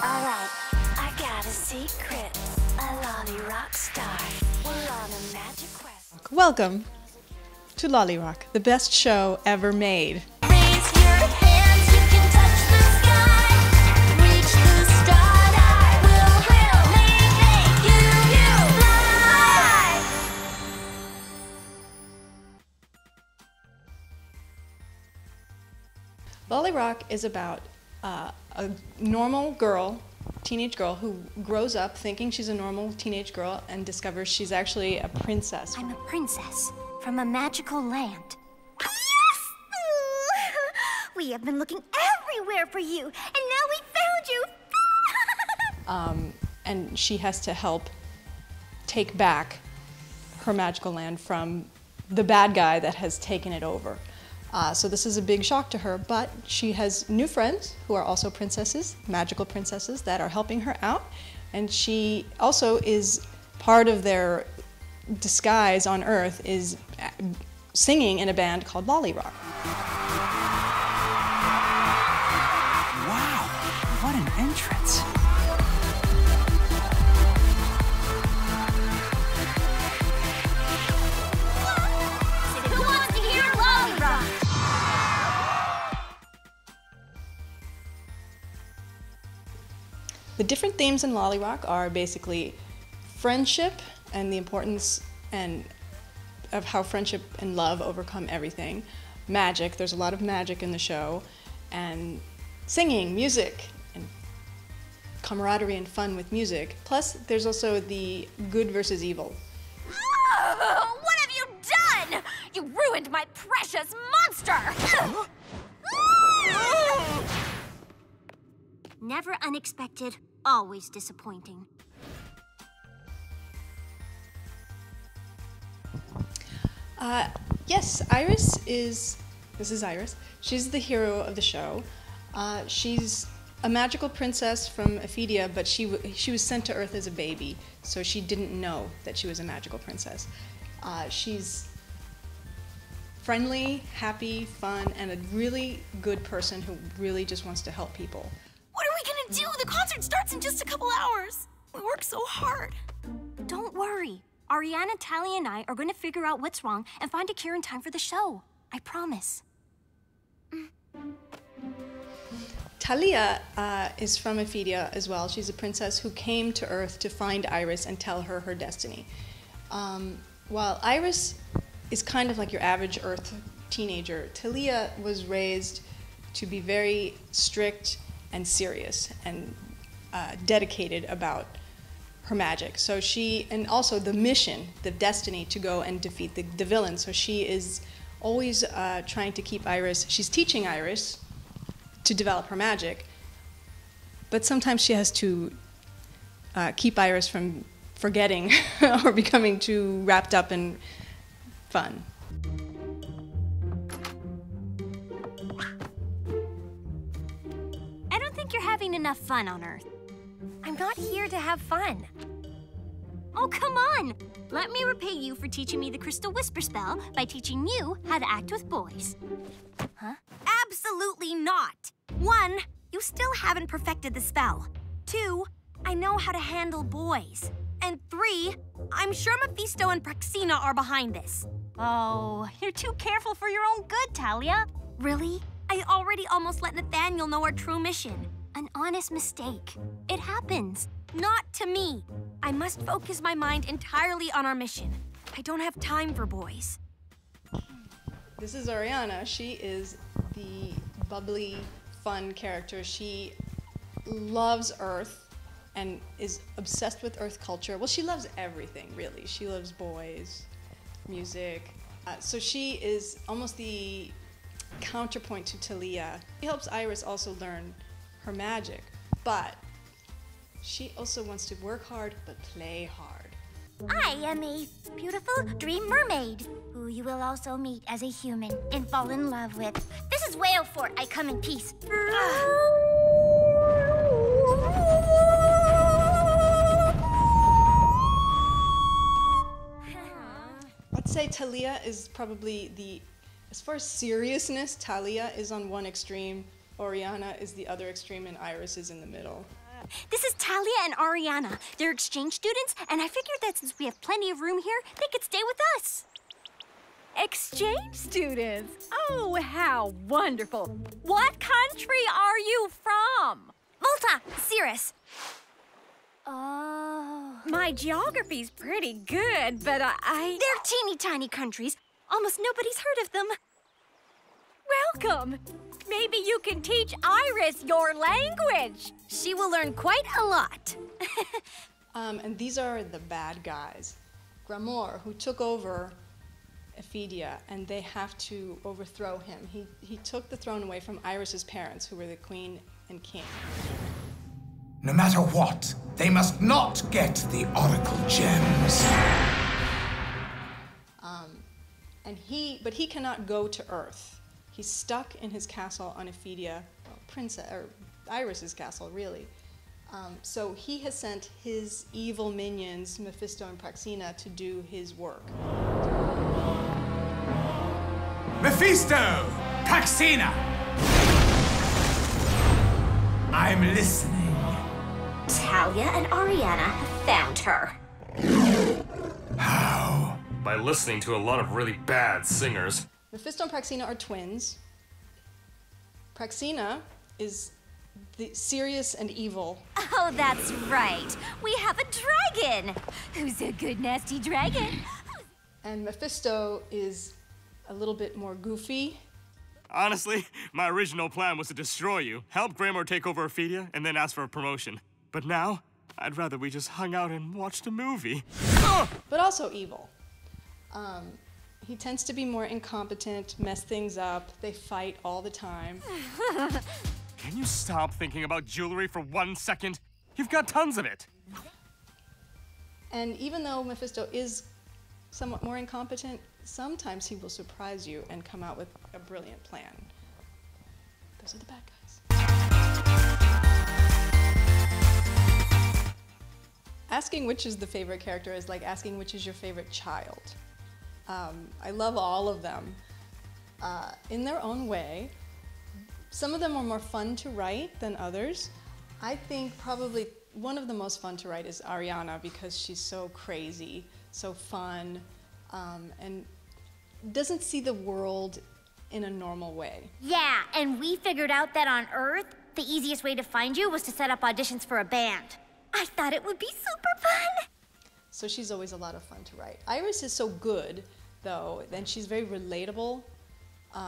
Alright, I got a secret, a LoliRock star. We're on a magic quest. Welcome to LoliRock, the best show ever made. Raise your hands, you can touch the sky. Reach the star, I will really make you fly. LoliRock is about a normal girl, teenage girl, who grows up thinking she's a normal teenage girl and discovers she's actually a princess. I'm a princess from a magical land. Yes! We have been looking everywhere for you, and now we found you! And she has to help take back her magical land from the bad guy that has taken it over. So this is a big shock to her, but she has new friends who are also princesses, magical princesses, that are helping her out. And she also is part of their disguise on Earth is singing in a band called LoliRock. Wow, what an entrance. Who wants to hear LoliRock? The different themes in LoliRock are basically friendship and the importance of how friendship and love overcome everything. Magic, there's a lot of magic in the show, and singing, music, and camaraderie and fun with music. Plus, there's also the good versus evil. Oh, what have you done? You ruined my precious monster! Never unexpected, always disappointing. This is Iris. She's the hero of the show. She's a magical princess from Ophidia, but she was sent to Earth as a baby, so she didn't know that she was a magical princess. She's friendly, happy, fun, and a really good person who really just wants to help people. What are we gonna do? The concert starts in just a couple hours. We work so hard. Don't worry. Ariana, Talia, and I are going to figure out what's wrong and find a cure in time for the show. I promise. Talia is from Ophidia as well. She's a princess who came to Earth to find Iris and tell her her destiny. While Iris is kind of like your average Earth teenager, Talia was raised to be very strict and serious and dedicated about her magic. So and also the mission, the destiny to go and defeat the villain. So she is always trying to keep Iris, she's teaching Iris to develop her magic, but sometimes she has to keep Iris from forgetting or becoming too wrapped up in fun. I don't think you're having enough fun on Earth. I'm not here to have fun. Oh, come on! Let me repay you for teaching me the Crystal Whisper spell by teaching you how to act with boys. Huh? Absolutely not. 1, you still haven't perfected the spell. 2, I know how to handle boys. And 3, I'm sure Mephisto and Praxina are behind this. Oh, you're too careful for your own good, Talia. Really? I already almost let Nathaniel know our true mission. An honest mistake. It happens. Not to me. I must focus my mind entirely on our mission. I don't have time for boys. This is Ariana. She is the bubbly, fun character. She loves Earth and is obsessed with Earth culture. Well, she loves everything, really. She loves boys, music. So she is almost the counterpoint to Talia. She helps Iris also learn her magic, but she also wants to work hard but play hard. I am a beautiful dream mermaid, who you will also meet as a human and fall in love with. This is Whale Fort. I come in peace. I'd say Talia is probably as far as seriousness, Talia is on one extreme, Oriana is the other extreme, and Iris is in the middle. This is Talia and Ariana. They're exchange students, and I figured that since we have plenty of room here, they could stay with us. Exchange students? Oh, how wonderful. What country are you from? Malta, Cirrus. Oh. My geography's pretty good, but I... They're teeny tiny countries. Almost nobody's heard of them. Welcome. Maybe you can teach Iris your language. She will learn quite a lot. And these are the bad guys. Grammar, who took over Ephedia, and they have to overthrow him. He took the throne away from Iris's parents, who were the queen and king. No matter what, they must not get the Oracle gems. But he cannot go to Earth. He's stuck in his castle on Ephedia, or Iris's castle, really. So he has sent his evil minions, Mephisto and Praxina, to do his work. Mephisto! Praxina! I'm listening. Talia and Ariana have found her. How? By listening to a lot of really bad singers. Mephisto and Praxina are twins. Praxina is serious and evil. Oh, that's right. We have a dragon. Who's a good, nasty dragon? And Mephisto is a little bit more goofy. Honestly, my original plan was to destroy you, help Grammar take over Ephedia, and then ask for a promotion. But now, I'd rather we just hung out and watched a movie. But also evil. He tends to be more incompetent, mess things up. They fight all the time. Can you stop thinking about jewelry for 1 second? You've got tons of it. And even though Mephisto is somewhat more incompetent, sometimes he will surprise you and come out with a brilliant plan. Those are the bad guys. Asking which is the favorite character is like asking which is your favorite child. I love all of them in their own way. Some of them are more fun to write than others. I think probably one of the most fun to write is Ariana, because she's so crazy, so fun, and doesn't see the world in a normal way. Yeah, and we figured out that on Earth, the easiest way to find you was to set up auditions for a band. I thought it would be super fun. So she's always a lot of fun to write. Iris is so good, though, and she's very relatable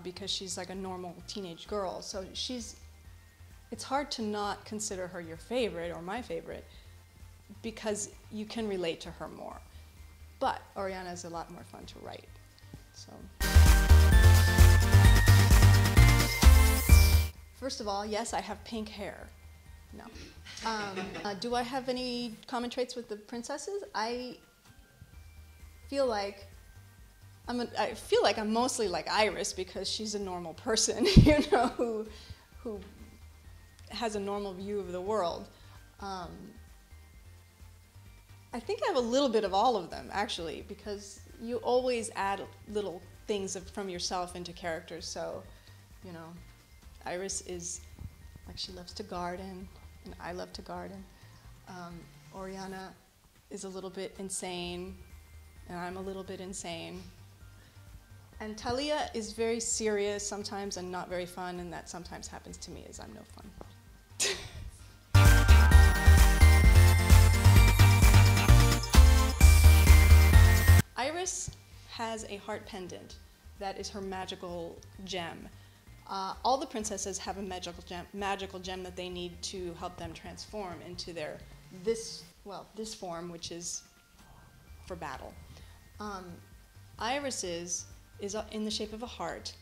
because she's like a normal teenage girl. So it's hard to not consider her your favorite or my favorite because you can relate to her more. But Ariana is a lot more fun to write. So. First of all, yes, I have pink hair. No. Do I have any common traits with the princesses? I feel like I'm mostly like Iris because she's a normal person, you know, who has a normal view of the world. I think I have a little bit of all of them, actually, because you always add little things from yourself into characters. So, you know, Iris is like, she loves to garden, and I love to garden. Oriana is a little bit insane, and I'm a little bit insane. And Talia is very serious sometimes and not very fun, and that sometimes happens to me as I'm no fun. Iris has a heart pendant that is her magical gem. All the princesses have a magical gem that they need to help them transform into this form, which is for battle. Iris's is in the shape of a heart,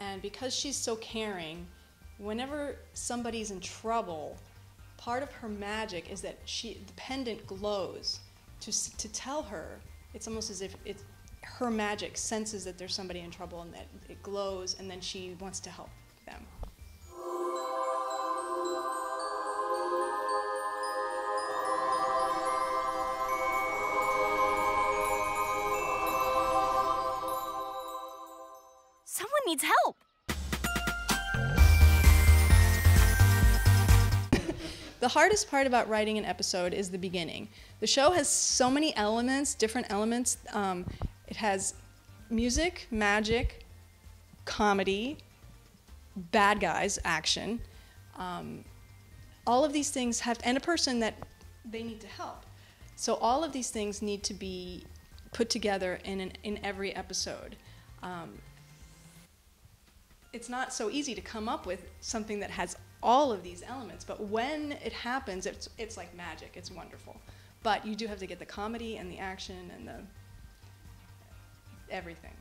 and because she's so caring, whenever somebody's in trouble, part of her magic is that the pendant glows to tell her. It's almost as if her magic senses that there's somebody in trouble, and that it glows, and then she wants to help them. Someone needs help. The hardest part about writing an episode is the beginning. The show has so many elements, different elements. It has music, magic, comedy, bad guys, action. All of these things have, and a person that they need to help. So all of these things need to be put together in every episode. It's not so easy to come up with something that has all of these elements, but when it happens, it's like magic. It's wonderful. But you do have to get the comedy and the action and the everything.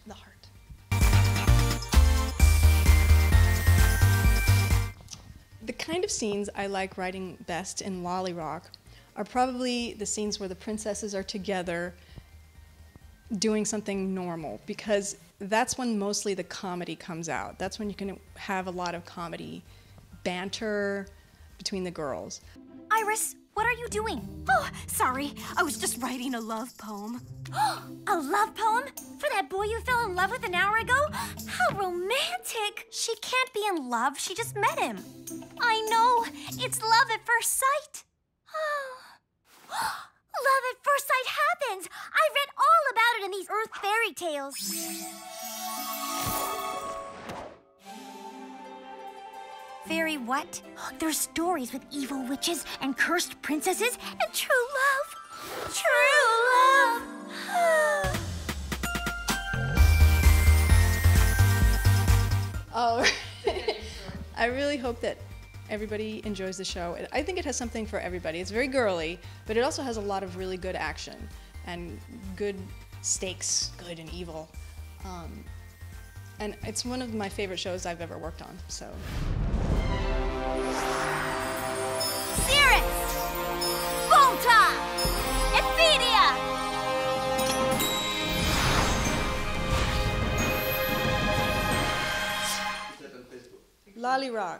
The heart. The kind of scenes I like writing best in LoliRock are probably the scenes where the princesses are together doing something normal, because that's when mostly the comedy comes out. That's when you can have a lot of comedy banter between the girls. Iris, what are you doing? Oh, sorry. I was just writing a love poem. A love poem? For that boy you fell in love with an hour ago? How romantic! She can't be in love. She just met him. I know. It's love at first sight. Love at first sight happens. I read all about it in these Earth fairy tales. Fairy what? There's stories with evil witches and cursed princesses and true love. True love. Oh, I really hope that everybody enjoys the show. I think it has something for everybody. It's very girly, but it also has a lot of really good action and good stakes, good and evil. And it's one of my favorite shows I've ever worked on, so. Cirrus! Volta! Ephedia! LoliRock.